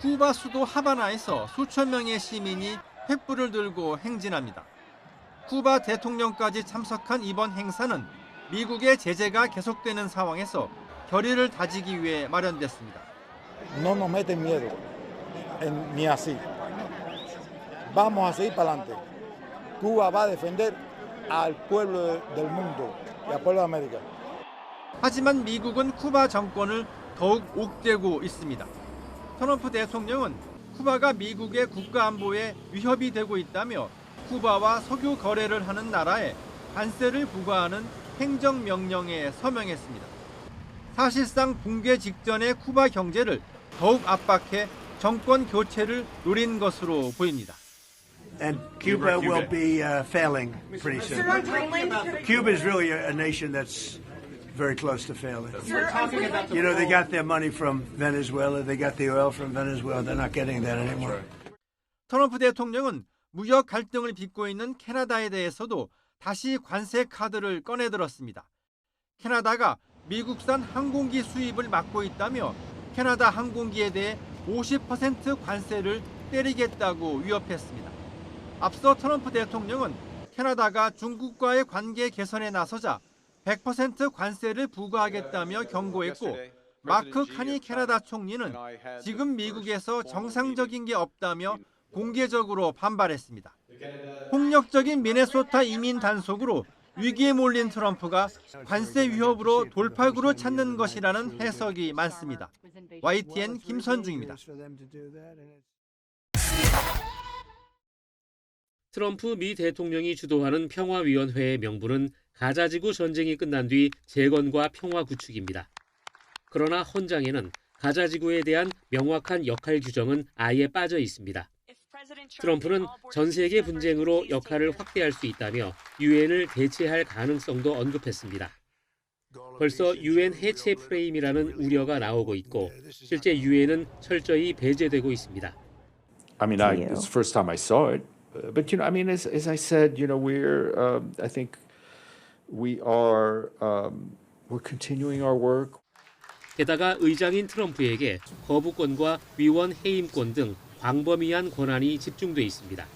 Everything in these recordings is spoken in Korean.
쿠바 수도 하바나에서 수천 명의 시민이 횃불을 들고 행진합니다. 쿠바 대통령까지 참석한 이번 행사는 미국의 제재가 계속되는 상황에서 결의를 다지기 위해 마련됐습니다. No nos meten miedo, ni así. Vamos a seguir para adelante. Cuba va a defender al pueblo del mundo y al pueblo de América. 하지만 미국은 쿠바 정권을 더욱 옥죄고 있습니다. 트럼프 대통령은 쿠바가 미국의 국가 안보에 위협이 되고 있다며 쿠바와 석유 거래를 하는 나라에 관세를 부과하는 행정명령에 서명했습니다. 사실상 붕괴 직전의 쿠바 경제를 더욱 압박해 정권 교체를 노린 것으로 보입니다. And Cuba will be failing pretty soon. Cuba is really a nation that's very close to failing. You know, they got their money from Venezuela. They got the oil from Venezuela. They're not getting that anymore. 트럼프 대통령은 무역 갈등을 빚고 있는 캐나다에 대해서도 다시 관세 카드를 꺼내들었습니다. 캐나다가 미국산 항공기 수입을 막고 있다며 캐나다 항공기에 대해 50% 관세를 때리겠다고 위협했습니다. 앞서 트럼프 대통령은 캐나다가 중국과의 관계 개선에 나서자 100% 관세를 부과하겠다며 경고했고, 마크 카니 캐나다 총리는 지금 미국에서 정상적인 게 없다며 공개적으로 반발했습니다. 폭력적인 미네소타 이민 단속으로 위기에 몰린 트럼프가 관세 위협으로 돌파구를 찾는 것이라는 해석이 많습니다. YTN 김선중입니다. 트럼프 미 대통령이 주도하는 평화위원회의 명분은 가자지구 전쟁이 끝난 뒤 재건과 평화 구축입니다. 그러나 헌장에는 가자지구에 대한 명확한 역할 규정은 아예 빠져 있습니다. 트럼프는 전 세계 분쟁으로 역할을 확대할 수 있다며 유엔을 대체할 가능성도 언급했습니다. 벌써 유엔 해체 프레임이라는 우려가 나오고 있고 실제 유엔은 철저히 배제되고 있습니다. It's the first time I saw it, but as I said, I think we're continuing our work. 게다가 의장인 트럼프에게 거부권과 위원 해임권 등 광범위한 권한이 집중돼 있습니다.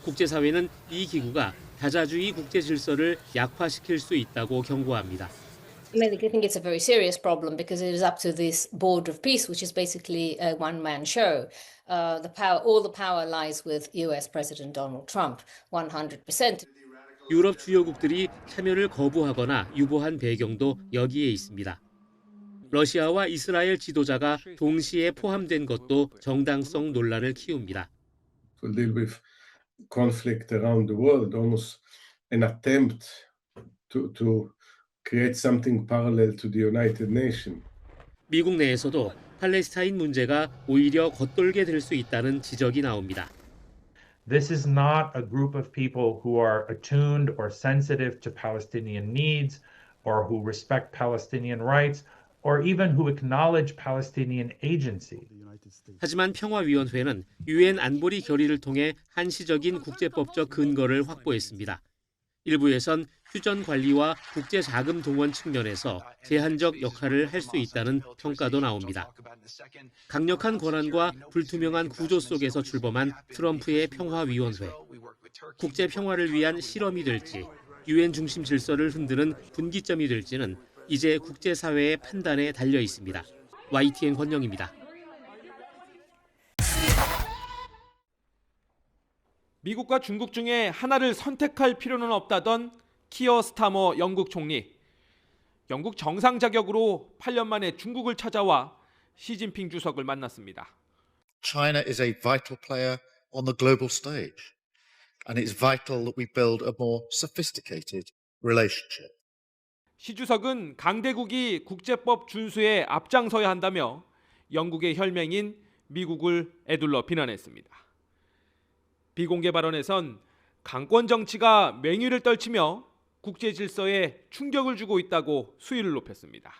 국제사회는 이 기구가 다자주의 국제 질서를 약화시킬 수 있다고 경고합니다. I think it's a very serious problem because it is up to this Board of Peace, which is basically a one-man show. All the power lies with U.S. President Donald Trump, 100%. 유럽 주요국들이 참여를 거부하거나 유보한 배경도 여기에 있습니다. 러시아와 이스라엘 지도자가 동시에 포함된 것도 정당성 논란을 키웁니다. To deal with conflict around the world, almost an attempt to create something parallel to the United Nations. 미국 내에서도 팔레스타인 문제가 오히려 겉돌게 될 수 있다는 지적이 나옵니다. This is not a group of people who are attuned or sensitive to Palestinian needs or who respect Palestinian rights or even who acknowledge Palestinian agency. 하지만 평화위원회는 유엔 안보리 결의를 통해 한시적인 국제법적 근거를 확보했습니다. 일부에선 휴전 관리와 국제 자금 동원 측면에서 제한적 역할을 할 수 있다는 평가도 나옵니다. 강력한 권한과 불투명한 구조 속에서 출범한 트럼프의 평화위원회. 국제 평화를 위한 실험이 될지, 유엔 중심 질서를 흔드는 분기점이 될지는 이제 국제사회의 판단에 달려 있습니다. YTN 권영입니다. 미국과 중국 중에 하나를 선택할 필요는 없다던 키어 스타머 영국 총리. 영국 정상 자격으로 8년 만에 중국을 찾아와 시진핑 주석을 만났습니다. China is a vital player on the global stage, and it's vital that we build a more sophisticated relationship. 시 주석은 강대국이 국제법 준수에 앞장서야 한다며 영국의 혈맹인 미국을 에둘러 비난했습니다. 비공개 발언에선 강권 정치가 맹위를 떨치며 국제 질서에 충격을 주고 있다고 수위를 높였습니다.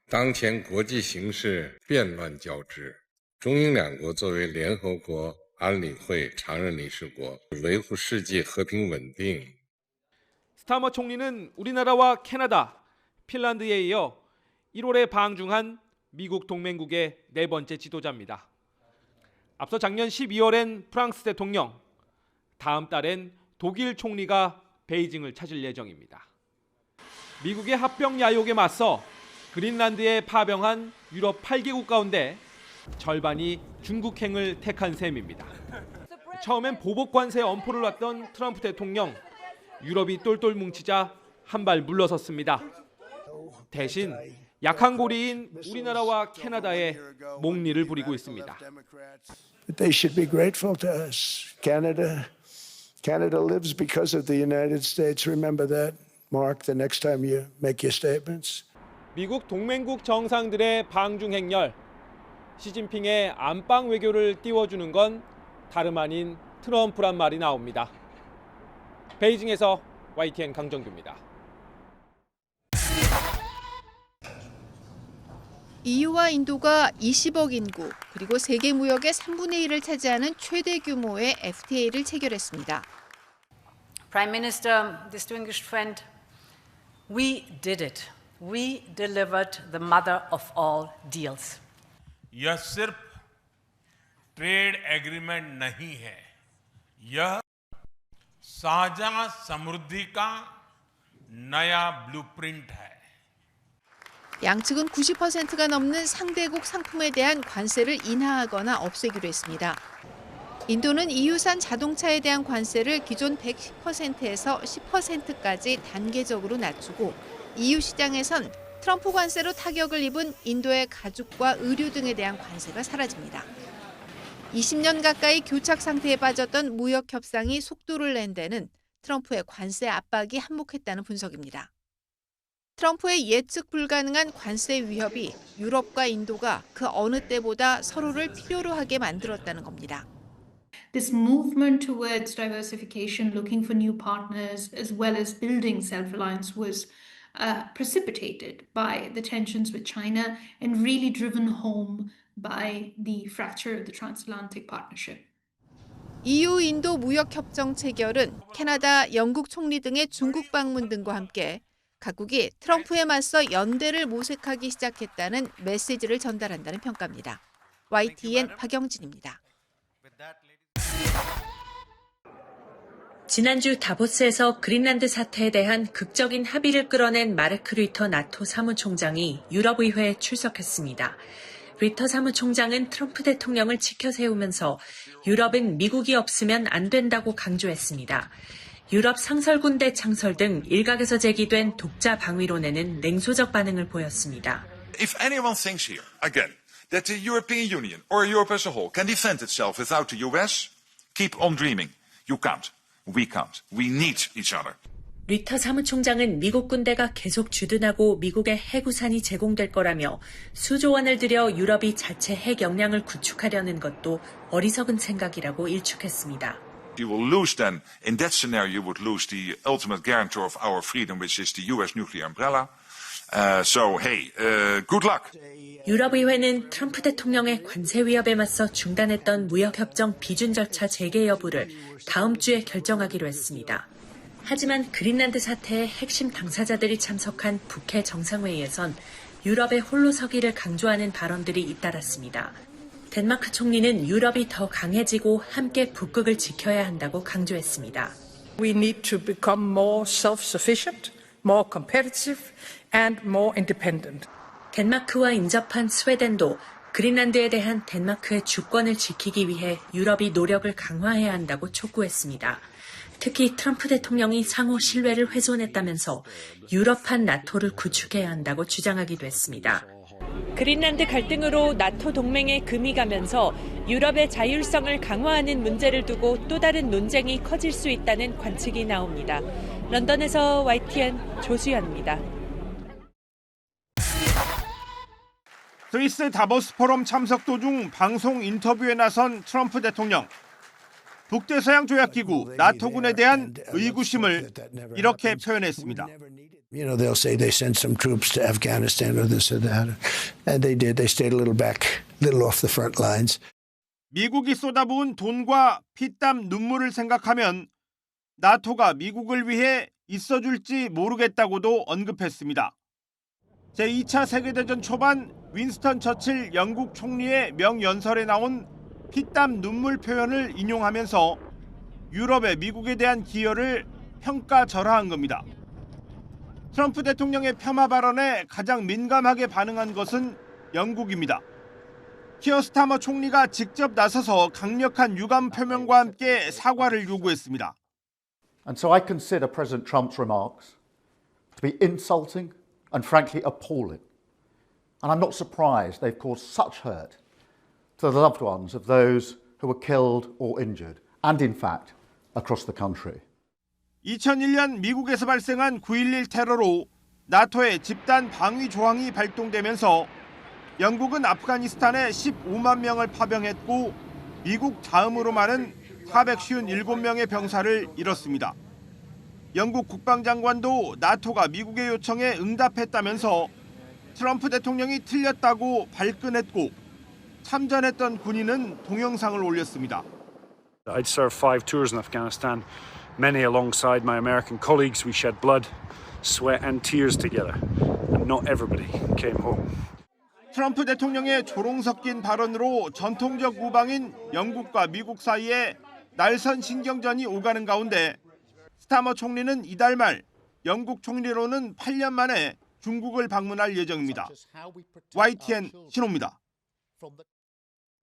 当前国际形势变乱交织，中英两国作为联合国安理会常任理事国，维护世界和平稳定。 스타머 총리는 우리나라와 캐나다, 핀란드에 이어 1월에 방중한 미국 동맹국의 네 번째 지도자입니다. 앞서 작년 12월엔 프랑스 대통령, 다음 달엔 독일 총리가 베이징을 찾을 예정입니다. 미국의 합병 야욕에 맞서 그린란드에 파병한 유럽 8개국 가운데 절반이 중국행을 택한 셈입니다. 처음엔 보복 관세 엄포를 놨던 트럼프 대통령, 유럽이 똘똘 뭉치자 한 발 물러섰습니다. 대신 약한 고리인 우리나라와 캐나다에 목리를 부리고 있습니다. They should be grateful to us. Canada lives because of the United States. Remember that, Mark, the next time you make your statements. 미국 동맹국 정상들의 방중 행렬, 시진핑의 안방 외교를 띄워주는 건 다름 아닌 트럼프란 말이 나옵니다. 베이징에서 YTN 강정규입니다. EU와 인도가 20억 인구 그리고 세계 무역의 3분의 1을 차지하는 최대 규모의 FTA를 체결했습니다. Prime Minister, distinguished friend, we did it. We delivered the mother of all deals. यह सिर्फ trade agreement नहीं है, यह साझा समृद्धि का नया ब्लूप्रिंट है. 양측은 90%가 넘는 상대국 상품에 대한 관세를 인하하거나 없애기로 했습니다. 인도는 EU산 자동차에 대한 관세를 기존 110%에서 10%까지 단계적으로 낮추고 EU 시장에선 트럼프 관세로 타격을 입은 인도의 가죽과 의류 등에 대한 관세가 사라집니다. 20년 가까이 교착 상태에 빠졌던 무역 협상이 속도를 낸 데는 트럼프의 관세 압박이 한몫했다는 분석입니다. 트럼프의 예측 불가능한 관세 위협이 유럽과 인도가 그 어느 때보다 서로를 필요로 하게 만들었다는 겁니다. This movement towards diversification, looking for new partners, as well as building self-reliance was precipitated by the tensions with China and really driven home by the fracture of the transatlantic partnership. EU-인도 무역협정 체결은 캐나다, 영국 총리 등의 중국 방문 등과 함께 각국이 트럼프에 맞서 연대를 모색하기 시작했다는 메시지를 전달한다는 평가입니다. YTN 박영진입니다. 지난주 다보스에서 그린란드 사태에 대한 극적인 합의를 끌어낸 마르크 류터 나토 사무총장이 유럽의회에 출석했습니다. 류터 사무총장은 트럼프 대통령을 치켜세우면서 유럽은 미국이 없으면 안 된다고 강조했습니다. 유럽 상설군대 창설 등 일각에서 제기된 독자 방위론에는 냉소적 반응을 보였습니다. If anyone thinks here, again, that the European Union or Europe as a whole can defend itself without the US, keep on dreaming. You can't. We can't. We need each other. 류터 사무총장은 미국 군대가 계속 주둔하고 미국의 해구산이 제공될 거라며 수조 원을 들여 유럽이 자체 핵 역량을 구축하려는 것도 어리석은 생각이라고 일축했습니다. You will lose then, in that scenario, you would lose the ultimate guarantor of our freedom, which is the US nuclear umbrella. So, hey, good luck. 유럽의회는 트럼프 대통령의 관세 위협에 맞서 중단했던 무역협정 비준 절차 재개 여부를 다음 주에 결정하기로 했습니다. 하지만 그린란드 사태의 핵심 당사자들이 참석한 북해 정상회의에선 유럽의 홀로 서기를 강조하는 발언들이 잇따랐습니다. 덴마크 총리는 유럽이 더 강해지고 함께 북극을 지켜야 한다고 강조했습니다. We need to become more self-sufficient, more competitive, and more independent. 덴마크와 인접한 스웨덴도 그린란드에 대한 덴마크의 주권을 지키기 위해 유럽이 노력을 강화해야 한다고 촉구했습니다. 특히 트럼프 대통령이 상호 신뢰를 훼손했다면서 유럽판 나토를 구축해야 한다고 주장하기도 했습니다. 그린란드 갈등으로 나토 동맹에 금이 가면서 유럽의 자율성을 강화하는 문제를 두고 또 다른 논쟁이 커질 수 있다는 관측이 나옵니다. 런던에서 YTN 조수연입니다. 스위스 다보스 포럼 참석 도중 방송 인터뷰에 나선 트럼프 대통령. 북대서양 조약기구 나토군에 대한 의구심을 이렇게 표현했습니다. You know, they'll say they sent some troops to Afghanistan or this or that. And they did. They stayed a little back, a little off the front lines. 미국이 쏟아부은 돈과 피땀 눈물을 생각하면 나토가 미국을 위해 있어줄지 모르겠다고도 언급했습니다. 제2차 세계대전 초반 윈스턴 처칠 영국 총리의 명연설에 나온 피땀 눈물 표현을 인용하면서 유럽의 미국에 대한 기여를 평가절하한 겁니다. 트럼프 대통령의 폄하 발언에 가장 민감하게 반응한 것은 영국입니다. 키어 스타머 총리가 직접 나서서 강력한 유감 표명과 함께 사과를 요구했습니다. And so I consider President Trump's remarks to be insulting and frankly appalling. And I'm not surprised they've caused such hurt to the loved ones of those who were killed or injured, and in fact, across the country. 2001년 미국에서 발생한 9.11 테러로 나토의 집단 방위 조항이 발동되면서 영국은 아프가니스탄에 15만 명을 파병했고 미국 다음으로 많은 457명의 병사를 잃었습니다. 영국 국방장관도 나토가 미국의 요청에 응답했다면서 트럼프 대통령이 틀렸다고 발끈했고 참전했던 군인은 동영상을 올렸습니다. I'd served 5 tours in Afghanistan, many alongside my American colleagues. We shed blood, sweat and tears together, and not everybody came home. 트럼프 대통령의 조롱 섞인 발언으로 전통적 우방인 영국과 미국 사이에 날선 신경전이 오가는 가운데 스타머 총리는 이달 말 영국 총리로는 8년 만에 중국을 방문할 예정입니다. YTN 신호입니다.